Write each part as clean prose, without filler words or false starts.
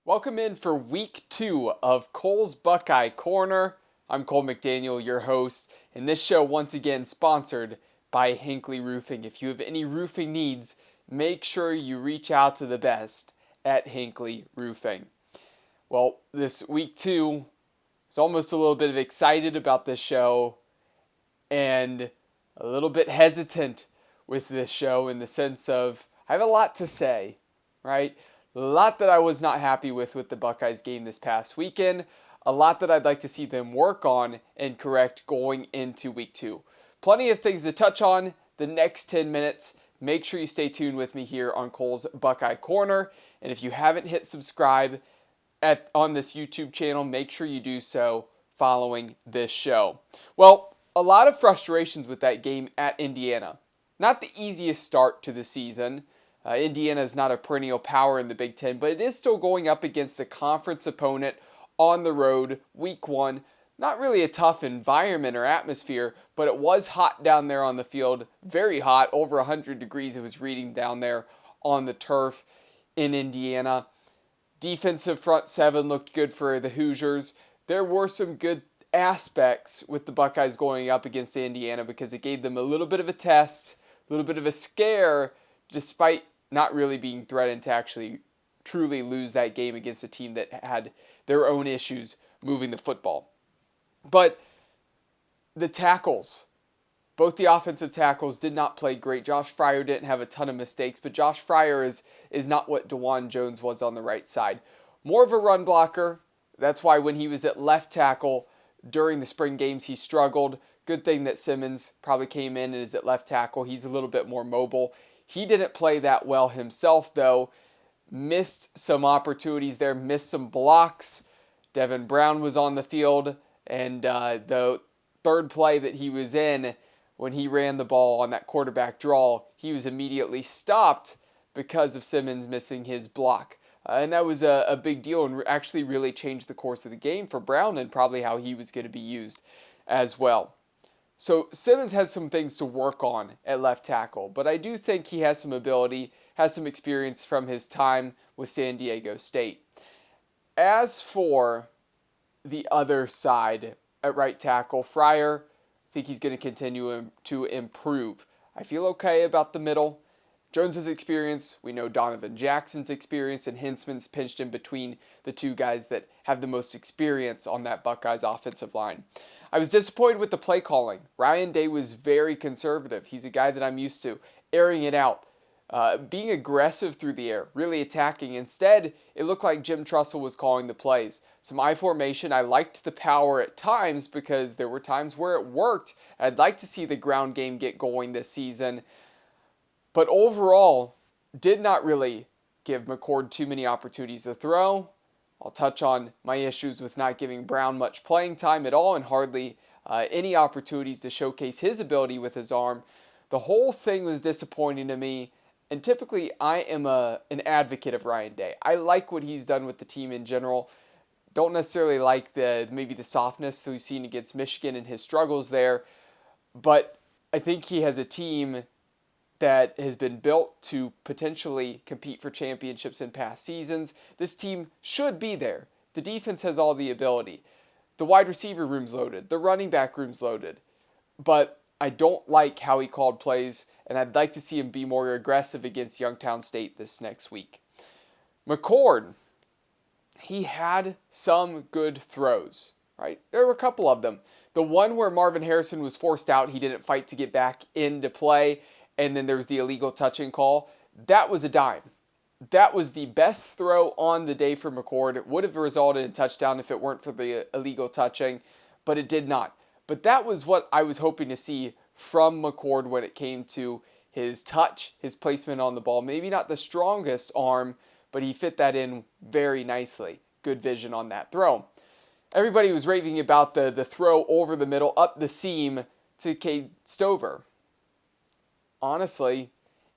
Welcome in for week 2 of Cole's Buckeye Corner. I'm Cole McDaniel, your host, and this show once again sponsored by Hinckley Roofing. If you have any roofing needs, make sure you reach out to the best at Hinckley Roofing. Well, this week 2 is almost a little bit of excited about this show and a little bit hesitant with this show in the sense of I have a lot to say, right? A lot that I was not happy with the Buckeyes game this past weekend. A lot that I'd like to see them work on and correct going into week 2. Plenty of things to touch on the next 10 minutes. Make sure you stay tuned with me here on Cole's Buckeye Corner. And if you haven't hit subscribe on this YouTube channel, make sure you do so following this show. Well, a lot of frustrations with that game at Indiana. Not the easiest start to the season. Indiana is not a perennial power in the Big Ten, but it is still going up against a conference opponent on the road, week 1. Not really a tough environment or atmosphere, but it was hot down there on the field. Very hot, over 100 degrees it was reading down there on the turf in Indiana. Defensive front 7 looked good for the Hoosiers. There were some good aspects with the Buckeyes going up against Indiana because it gave them a little bit of a test, a little bit of a scare, despite not really being threatened to actually truly lose that game against a team that had their own issues moving the football. But the tackles, both the offensive tackles did not play great. Josh Fryer didn't have a ton of mistakes, but Josh Fryer is not what DeJuan Jones was on the right side. More of a run blocker. That's why when he was at left tackle during the spring games, he struggled. Good thing that Simmons probably came in and is at left tackle. He's a little bit more mobile. He didn't play that well himself, though. Missed some opportunities there, missed some blocks. Devin Brown was on the field, and the third play that he was in, when he ran the ball on that quarterback draw, he was immediately stopped because of Simmons missing his block. And that was a big deal and actually really changed the course of the game for Brown and probably how he was going to be used as well. So Simmons has some things to work on at left tackle, but I do think he has some ability, has some experience from his time with San Diego State. As for the other side at right tackle, Fryer, I think he's going to continue to improve. I feel okay about the middle. Jones's experience, we know Donovan Jackson's experience, and Hintzman's pinched in between the two guys that have the most experience on that Buckeyes offensive line. I was disappointed with the play calling. Ryan Day was very conservative. He's a guy that I'm used to, airing it out, being aggressive through the air, really attacking. Instead, it looked like Jim Trussell was calling the plays. Some I formation, I liked the power at times because there were times where it worked. I'd like to see the ground game get going this season. But overall, did not really give McCord too many opportunities to throw. I'll touch on my issues with not giving Brown much playing time at all and hardly any opportunities to showcase his ability with his arm. The whole thing was disappointing to me, and typically I am an advocate of Ryan Day. I like what he's done with the team in general. Don't necessarily like maybe the softness that we've seen against Michigan and his struggles there, but I think he has a team that has been built to potentially compete for championships in past seasons. This team should be there. The defense has all the ability. The wide receiver room's loaded. The running back room's loaded. But I don't like how he called plays, and I'd like to see him be more aggressive against Youngstown State this next week. McCord, he had some good throws, right? There were a couple of them. The one where Marvin Harrison was forced out, he didn't fight to get back into play, and then there was the illegal touching call. That was a dime. That was the best throw on the day for McCord. It would have resulted in a touchdown if it weren't for the illegal touching, but it did not. But that was what I was hoping to see from McCord when it came to his touch, his placement on the ball. Maybe not the strongest arm, but he fit that in very nicely. Good vision on that throw. Everybody was raving about the throw over the middle, up the seam to Cade Stover. Honestly,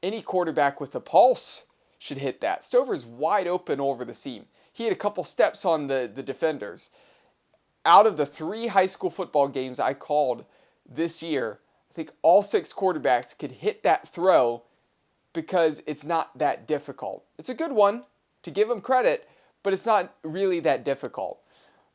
any quarterback with a pulse should hit that. Stover's wide open over the seam. He had a couple steps on the defenders. Out of the 3 high school football games I called this year, I think all 6 quarterbacks could hit that throw because it's not that difficult. It's a good one, to give them credit, but it's not really that difficult.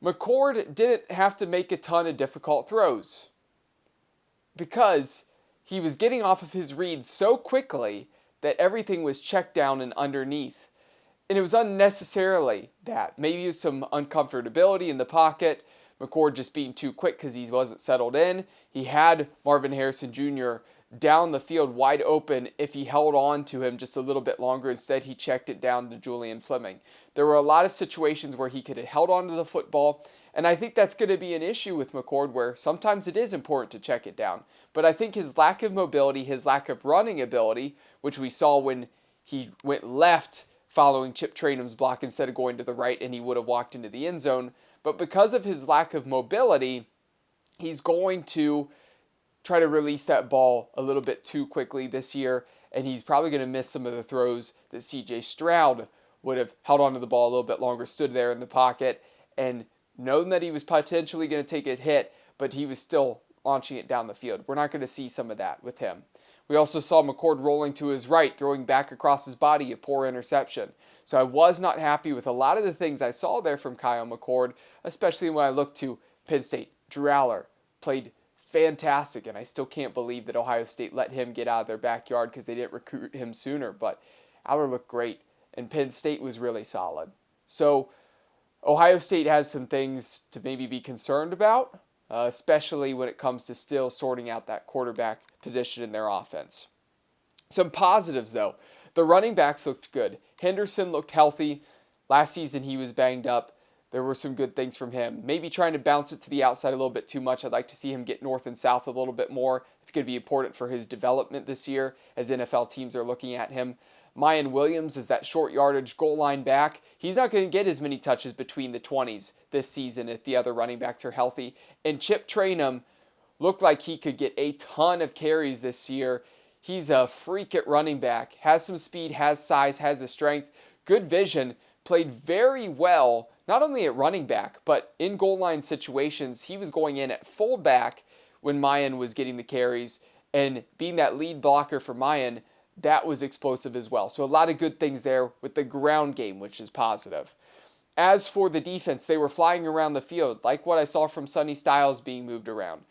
McCord didn't have to make a ton of difficult throws because he was getting off of his reads so quickly that everything was checked down and underneath. And it was unnecessarily that. Maybe it was some uncomfortability in the pocket, McCord just being too quick because he wasn't settled in. He had Marvin Harrison Jr. down the field wide open if he held on to him just a little bit longer. Instead, he checked it down to Julian Fleming. There were a lot of situations where he could have held on to the football, and I think that's going to be an issue with McCord where sometimes it is important to check it down. But I think his lack of mobility, his lack of running ability, which we saw when he went left following Chip Trayanum's block instead of going to the right and he would have walked into the end zone. But because of his lack of mobility, he's going to try to release that ball a little bit too quickly this year, and he's probably going to miss some of the throws that C.J. Stroud would have held onto the ball a little bit longer, stood there in the pocket, and known that he was potentially going to take a hit, but he was still launching it down the field. We're not going to see some of that with him. We also saw McCord rolling to his right, throwing back across his body, a poor interception. So I was not happy with a lot of the things I saw there from Kyle McCord, especially when I looked to Penn State. Drew Aller played fantastic, and I still can't believe that Ohio State let him get out of their backyard because they didn't recruit him sooner. But Aller looked great, and Penn State was really solid. So Ohio State has some things to maybe be concerned about, especially when it comes to still sorting out that quarterback position in their offense. Some positives, though. The running backs looked good. Henderson looked healthy. Last season he was banged up. There were some good things from him. Maybe trying to bounce it to the outside a little bit too much. I'd like to see him get north and south a little bit more. It's going to be important for his development this year as NFL teams are looking at him. Mayan Williams is that short yardage goal line back. He's not going to get as many touches between the 20s this season if the other running backs are healthy. And Chip Trayanum looked like he could get a ton of carries this year. He's a freak at running back, has some speed, has size, has the strength, good vision, played very well, not only at running back, but in goal line situations. He was going in at fullback when Mayan was getting the carries, and being that lead blocker for Mayan, that was explosive as well. So a lot of good things there with the ground game, which is positive. As for the defense, they were flying around the field, like what I saw from Sonny Styles being moved around.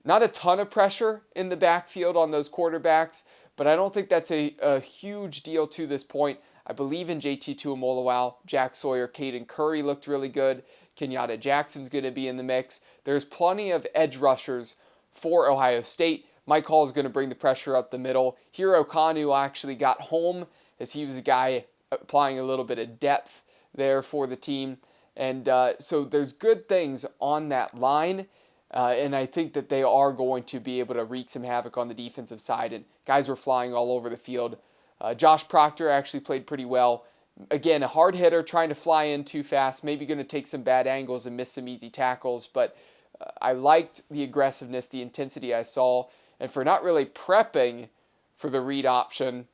Not a ton of pressure in the backfield on those quarterbacks, but I don't think that's a huge deal to this point. I believe in JT Tuimoloau, Jack Sawyer, Caden Curry looked really good. Kenyatta Jackson's going to be in the mix. There's plenty of edge rushers for Ohio State. Mike Hall is going to bring the pressure up the middle. Hiro Kanu actually got home as he was a guy applying a little bit of depth there for the team. And so there's good things on that line. And I think that they are going to be able to wreak some havoc on the defensive side. And guys were flying all over the field. Josh Proctor actually played pretty well. Again, a hard hitter trying to fly in too fast. Maybe going to take some bad angles and miss some easy tackles. But I liked the aggressiveness, the intensity I saw. And for not really prepping for the read option,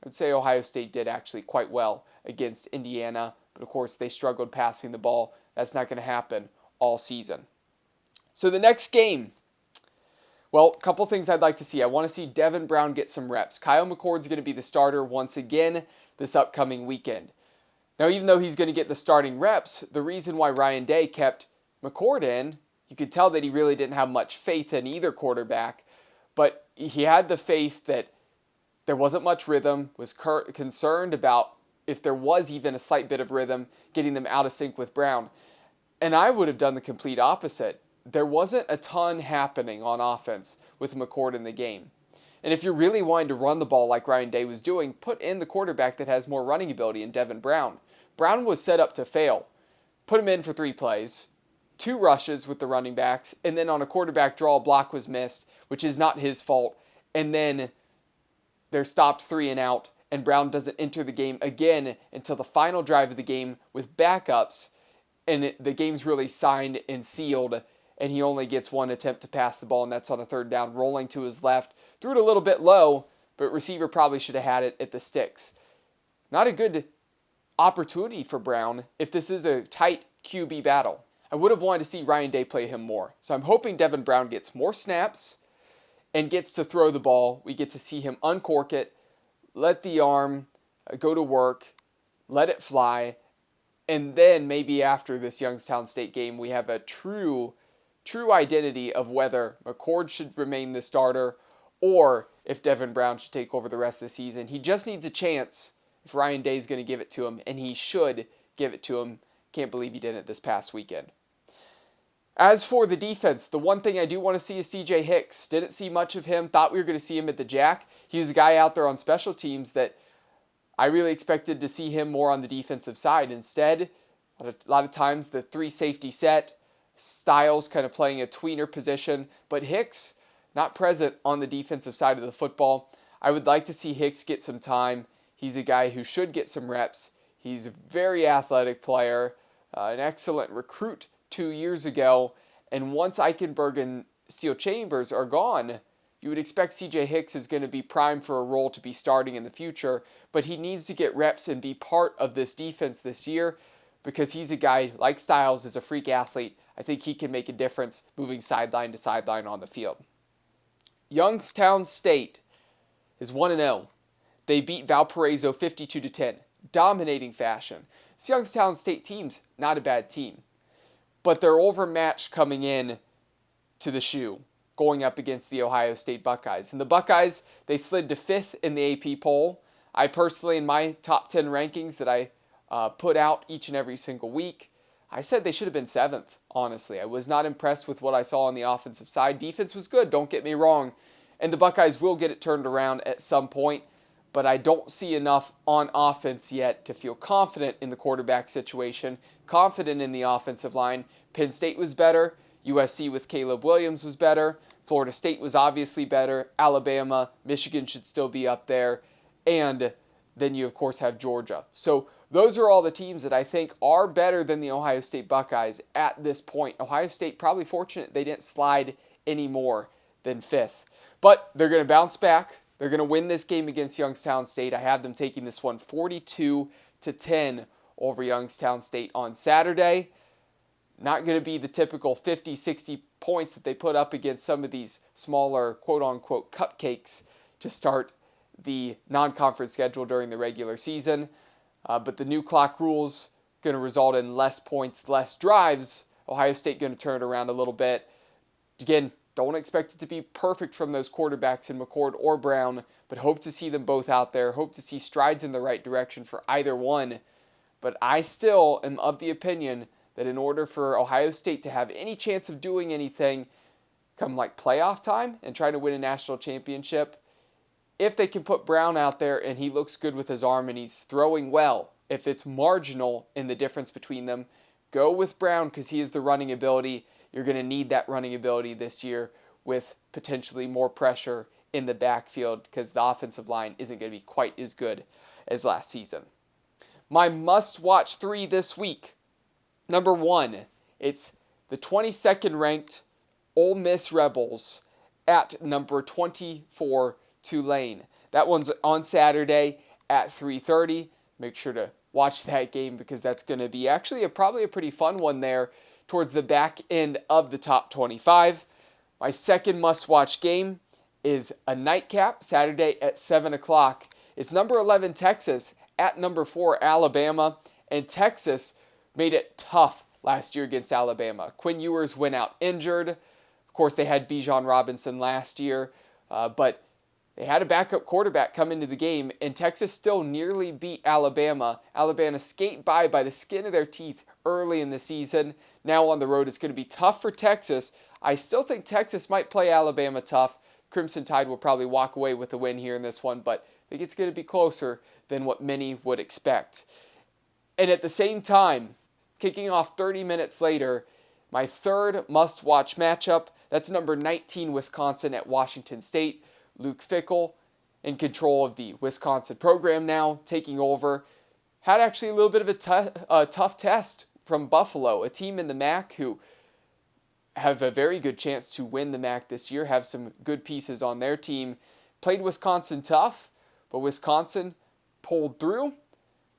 I'd say Ohio State did actually quite well against Indiana. But of course, they struggled passing the ball. That's not going to happen all season. So the next game, well, a couple things I'd like to see. I want to see Devin Brown get some reps. Kyle McCord's going to be the starter once again this upcoming weekend. Now, even though he's going to get the starting reps, the reason why Ryan Day kept McCord in, you could tell that he really didn't have much faith in either quarterback, but he had the faith that there wasn't much rhythm, was concerned about if there was even a slight bit of rhythm, getting them out of sync with Brown. And I would have done the complete opposite. There wasn't a ton happening on offense with McCord in the game. And if you're really wanting to run the ball like Ryan Day was doing, put in the quarterback that has more running ability in Devin Brown. Brown was set up to fail. Put him in for 3 plays, 2 rushes with the running backs, and then on a quarterback draw, a block was missed, which is not his fault. And then they're stopped 3 and out, and Brown doesn't enter the game again until the final drive of the game with backups, and the game's really signed and sealed, and he only gets 1 attempt to pass the ball, and that's on a 3rd down, rolling to his left. Threw it a little bit low, but receiver probably should have had it at the sticks. Not a good opportunity for Brown if this is a tight QB battle. I would have wanted to see Ryan Day play him more. So I'm hoping Devin Brown gets more snaps and gets to throw the ball. We get to see him uncork it, let the arm go to work, let it fly, And then maybe after this Youngstown State game, we have a true identity of whether McCord should remain the starter or if Devin Brown should take over the rest of the season. He just needs a chance if Ryan Day is going to give it to him, and he should give it to him. Can't believe he didn't this past weekend. As for the defense, the one thing I do want to see is CJ Hicks. Didn't see much of him. Thought we were going to see him at the Jack. He was a guy out there on special teams that I really expected to see him more on the defensive side. Instead, a lot of times the 3 safety set, Styles kind of playing a tweener position, but Hicks not present on the defensive side of the football. I would like to see Hicks get some time. He's a guy who should get some reps. He's a very athletic player, an excellent recruit 2 years ago, and once Eichenberg and Steel Chambers are gone, you would expect CJ Hicks is going to be primed for a role to be starting in the future, but he needs to get reps and be part of this defense this year because he's a guy, like Styles, is a freak athlete. I think he can make a difference moving sideline to sideline on the field. Youngstown State is 1-0. They beat Valparaiso 52-10, dominating fashion. This Youngstown State team's not a bad team, but they're overmatched coming in to the shoe, going up against the Ohio State Buckeyes. And the Buckeyes, they slid to 5th in the AP poll. I personally, in my top 10 rankings that I put out each and every single week, I said they should have been 7th, honestly. I was not impressed with what I saw on the offensive side. Defense was good, don't get me wrong. And the Buckeyes will get it turned around at some point, but I don't see enough on offense yet to feel confident in the quarterback situation, confident in the offensive line. Penn State was better. USC with Caleb Williams was better. Florida State was obviously better. Alabama, Michigan should still be up there. And then you, of course, have Georgia. So those are all the teams that I think are better than the Ohio State Buckeyes at this point. Ohio State probably fortunate they didn't slide any more than 5th. But they're going to bounce back. They're going to win this game against Youngstown State. I have them taking this one 42-10 over Youngstown State on Saturday. Not going to be the typical 50, 60 points that they put up against some of these smaller quote-unquote cupcakes to start the non-conference schedule during the regular season. But the new clock rules going to result in less points, less drives. Ohio State going to turn it around a little bit. Again, don't expect it to be perfect from those quarterbacks in McCord or Brown, but hope to see them both out there. Hope to see strides in the right direction for either one. But I still am of the opinion that in order for Ohio State to have any chance of doing anything come like playoff time and try to win a national championship, if they can put Brown out there and he looks good with his arm and he's throwing well, if it's marginal in the difference between them, go with Brown because he has the running ability. You're going to need that running ability this year with potentially more pressure in the backfield because the offensive line isn't going to be quite as good as last season. My must-watch 3 this week. Number 1, it's the 22nd ranked Ole Miss Rebels at number 24 Tulane. That one's on Saturday at 3:30. Make sure to watch that game because that's going to be actually probably a pretty fun one there towards the back end of the top 25. My second must-watch game is a nightcap Saturday at 7 o'clock. It's number 11 Texas at number 4 Alabama, and Texas made it tough last year against Alabama. Quinn Ewers went out injured. Of course, they had Bijan Robinson last year, but they had a backup quarterback come into the game, and Texas still nearly beat Alabama. Alabama skate by the skin of their teeth early in the season. Now on the road, it's going to be tough for Texas. I still think Texas might play Alabama tough. Crimson Tide will probably walk away with the win here in this one, but I think it's going to be closer than what many would expect. And at the same time, kicking off 30 minutes later, my third must-watch matchup, that's number 19 Wisconsin at Washington State. Luke Fickell in control of the Wisconsin program now, taking over. Had actually a little bit of a tough test from Buffalo, a team in the MAC who have a very good chance to win the MAC this year, have some good pieces on their team. Played Wisconsin tough, but Wisconsin pulled through.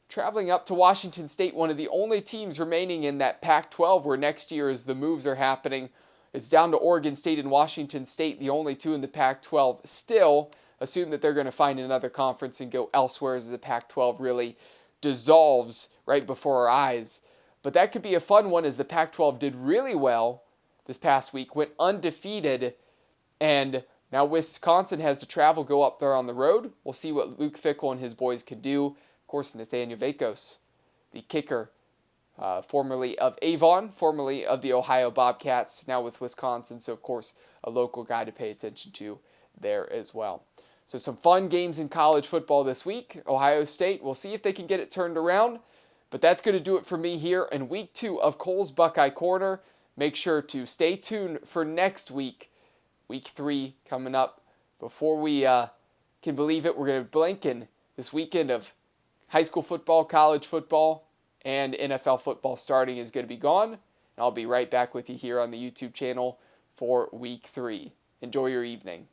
Traveling up to Washington State, one of the only teams remaining in that Pac-12 where next year as the moves are happening. It's down to Oregon State and Washington State, the only two in the Pac-12 still. Assume that they're going to find another conference and go elsewhere as the Pac-12 really dissolves right before our eyes. But that could be a fun one, as the Pac-12 did really well this past week, went undefeated, and now Wisconsin has to travel, go up there on the road. We'll see what Luke Fickell and his boys can do. Of course, Nathaniel Vakos, the kicker, formerly of Avon, formerly of the Ohio Bobcats, now with Wisconsin. So, of course, a local guy to pay attention to there as well. So some fun games in college football this week. Ohio State, we'll see if they can get it turned around. But that's going to do it for me here in week 2 of Cole's Buckeye Corner. Make sure to stay tuned for next week, week 3 coming up. Before we can believe it, we're going to blink in this weekend of high school football, college football, and NFL football starting is going to be gone. And I'll be right back with you here on the YouTube channel for week 3. Enjoy your evening.